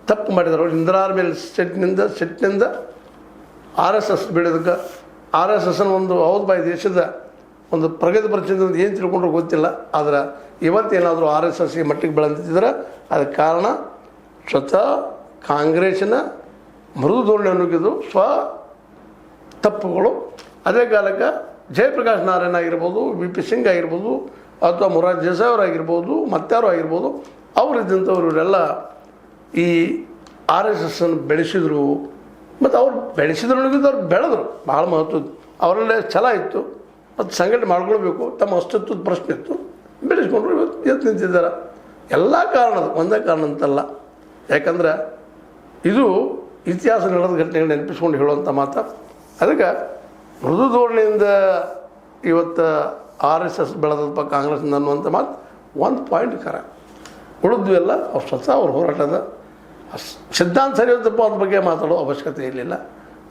ತಪ್ಪು ಮಾಡಿದರು. ಇಂದಿರಾರ ಮೇಲೆ ಸಿಟ್ಟಿನಿಂದ RSS ಬೆಳೆದಕ್ಕೆ RSS ಒಂದು ಹೌದು ಬಾಯಿ ದೇಶದ ಒಂದು ಪ್ರಗತಿಪರ ಚಿಂತನೆ ಏನು ತಿಳ್ಕೊಂಡ್ರು ಗೊತ್ತಿಲ್ಲ. ಆದರೆ ಇವತ್ತೇನಾದರೂ RSS ಈ ಮಟ್ಟಿಗೆ ಬೆಳೆದಿದ್ದರೆ ಅದಕ್ಕೆ ಕಾರಣ ಸ್ವತಃ ಕಾಂಗ್ರೆಸ್ಸಿನ ಮೃದು ಧೋರಣೆ ಅನ್ನೋದು ತಪ್ಪುಗಳು. ಅದೇ ಕಾಲಕ್ಕೆ ಜಯಪ್ರಕಾಶ್ ನಾರಾಯಣ ಆಗಿರ್ಬೋದು, VP ಸಿಂಗ್ ಆಗಿರ್ಬೋದು, ಅಥವಾ ಮೊರಾರ್ಜಿ ದೇಸಾಯಿ ಅವರಾಗಿರ್ಬೋದು, ಮತ್ತಾರು ಆಗಿರ್ಬೋದು, ಅವರಿದ್ದಂಥವ್ರು ಇವರೆಲ್ಲ ಈ RSSನ್ನು ಬೆಳೆಸಿದರು. ಮತ್ತು ಅವ್ರು ಬೆಳೆಸಿದ್ರು ಅವ್ರು ಬೆಳೆದ್ರು, ಭಾಳ ಮಹತ್ವದ್ದು. ಅವರಲ್ಲೇ ಛಲ ಇತ್ತು ಮತ್ತು ಸಂಘಟನೆ ಮಾಡ್ಕೊಳ್ಬೇಕು, ತಮ್ಮ ಅಸ್ತಿತ್ವದ ಪ್ರಶ್ನೆ ಇತ್ತು, ಬೆಳೆಸ್ಕೊಂಡ್ರು. ಇವತ್ತು ಎದ್ದು ನಿಂತಿದ್ದಾರೆ. ಎಲ್ಲ ಕಾರಣದ ಒಂದೇ ಕಾರಣ ಅಂತಲ್ಲ. ಯಾಕಂದ್ರೆ ಇದು ಇತಿಹಾಸ ನಡೆದ ಘಟನೆಗಳು ನೆನಪಿಸ್ಕೊಂಡು ಹೇಳುವಂಥ ಮಾತು. ಅದಕ್ಕೆ ಮೃದು ಧೋರಣೆಯಿಂದ ಇವತ್ತು RSS ಬೆಳೆದಪ್ಪ ಕಾಂಗ್ರೆಸ್ನಿಂದ ಅನ್ನುವಂಥ ಮಾತು ಒಂದು ಪಾಯಿಂಟ್ ಕರ. ಉಳಿದ್ವು ಎಲ್ಲ ಅವ್ರು ಸ್ವತಃ ಅವ್ರ ಹೋರಾಟದ ಸಿದ್ಧಾಂತ ಸರಿ ತಪ್ಪು ಅದ್ರ ಬಗ್ಗೆ ಮಾತಾಡೋ ಅವಶ್ಯಕತೆ ಇರಲಿಲ್ಲ.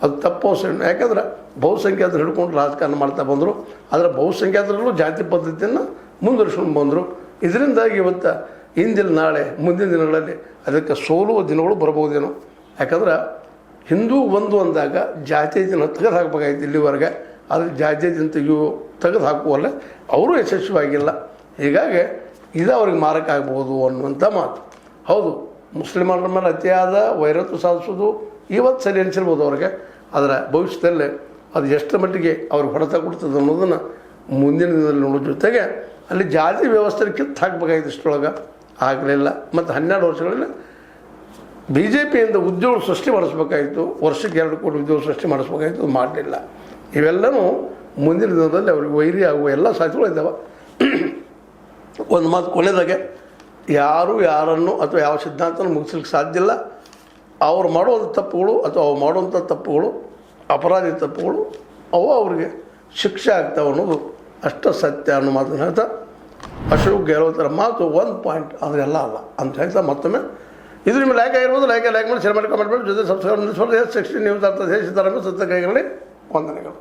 ಅದು ತಪ್ಪು ಸರಿ. ಯಾಕಂದ್ರೆ ಬಹುಸಂಖ್ಯಾತರು ಹಿಡ್ಕೊಂಡು ರಾಜಕಾರಣ ಮಾಡ್ತಾ ಬಂದರು. ಆದರೆ ಬಹುಸಂಖ್ಯಾತರಲ್ಲೂ ಜಾತಿ ಪದ್ಧತಿಯನ್ನು ಮುಂದುವರಿಸ್ಕೊಂಡು ಬಂದರು. ಇದರಿಂದಾಗಿ ಇವತ್ತು ಇಂದಿನ ನಾಳೆ ಮುಂದಿನ ದಿನಗಳಲ್ಲಿ ಅದಕ್ಕೆ ಸೋಲುವ ದಿನಗಳು ಬರ್ಬೋದೇನೋ. ಯಾಕಂದ್ರೆ ಹಿಂದೂ ಒಂದು ಅಂದಾಗ ಜಾತ್ಯತೀತನ ತೆಗೆದು ಹಾಕಬೇಕಾಗಿತ್ತು ಇಲ್ಲಿವರೆಗೆ. ಆದರೆ ಜಾತ್ಯತೀತ ತೆಗೆದು ಹಾಕುವಲ್ಲ ಅವರು ಯಶಸ್ವಿಯಾಗಿಲ್ಲ. ಹೀಗಾಗಿ ಇದು ಅವ್ರಿಗೆ ಮಾರಕ ಆಗ್ಬೋದು ಅನ್ನುವಂಥ ಮಾತು. ಹೌದು, ಮುಸ್ಲಿಮರ ಮೇಲೆ ಅತಿಯಾದ ವೈರತ್ವ ಸಾಧಿಸೋದು ಇವತ್ತು ಸರಿ ಅನಿಸಿರ್ಬೋದು ಅವ್ರಿಗೆ. ಆದರೆ ಭವಿಷ್ಯದಲ್ಲೇ ಅದು ಎಷ್ಟು ಮಟ್ಟಿಗೆ ಅವ್ರಿಗೆ ಹೊಡೆತ ಕೊಡ್ತದೆ ಅನ್ನೋದನ್ನು ಮುಂದಿನ ದಿನದಲ್ಲಿ ನೋಡೋ ಜೊತೆಗೆ ಅಲ್ಲಿ ಜಾತಿ ವ್ಯವಸ್ಥೆ ಕಿತ್ತು ಹಾಕಬೇಕಾಗಿತ್ತು. ಇಷ್ಟರೊಳಗೆ ಆಗಲಿಲ್ಲ. ಮತ್ತು 12 ವರ್ಷಗಳಲ್ಲಿ BJPಯಿಂದ ಉದ್ಯೋಗ ಸೃಷ್ಟಿ ಮಾಡಿಸ್ಬೇಕಾಗಿತ್ತು. ವರ್ಷಕ್ಕೆ 2 ಕೋಟಿ ಉದ್ಯೋಗ ಸೃಷ್ಟಿ ಮಾಡಿಸ್ಬೇಕಾಗಿತ್ತು, ಮಾಡಲಿಲ್ಲ. ಇವೆಲ್ಲವೂ ಮುಂದಿನ ದಿನದಲ್ಲಿ ಅವ್ರಿಗೆ ವೈರಿ ಆಗುವ ಎಲ್ಲ ಸಾಧ್ಯತೆಗಳು ಇದ್ದಾವೆ. ಒಂದು ಮಾತು ಕೊನೆದಾಗೆ, ಯಾರು ಯಾರನ್ನು ಅಥವಾ ಯಾವ ಸಿದ್ಧಾಂತನೂ ಮುಗಿಸ್ಲಿಕ್ಕೆ ಸಾಧ್ಯ ಇಲ್ಲ. ಅವ್ರು ಮಾಡುವಂಥ ತಪ್ಪುಗಳು ಅಥವಾ ಅವ್ರು ಮಾಡುವಂಥ ತಪ್ಪುಗಳು ಅಪರಾಧಿ ತಪ್ಪುಗಳು, ಅವು ಅವ್ರಿಗೆ ಶಿಕ್ಷೆ ಆಗ್ತಾವೆ ಅನ್ನೋದು ಅಷ್ಟು ಸತ್ಯ ಅನ್ನೋ ಮಾತನ್ನು ಹೇಳ್ತಾ ಅಶೋಕ್ ಗೆಹ್ಲೋತರ ಮಾತು ಒಂದು ಪಾಯಿಂಟ್ ಅದರೆಲ್ಲ ಅಲ್ಲ ಅಂತ ಹೇಳ್ತಾ ಮತ್ತೊಮ್ಮೆ ಇದು ನಿಮಗೆ ಲೈಕ್ ಆಗಿರ್ಬೋದು. ಲೈಕ್ ಮಾಡಿ ಶೇರ್ ಮಾಡಿ ಕಮೆಂಟ್ ಮಾಡಿ ಜೊತೆ ಸಬ್ಸ್ಕ್ರೈಬ್ ಮಾಡಿ. 16 ನ್ಯೂಸ್ ಅರ್ಥ ದೇಶದ ಸತ್ಯ ಕೈಗಳಲ್ಲಿ ವಂದನೆಗಳು.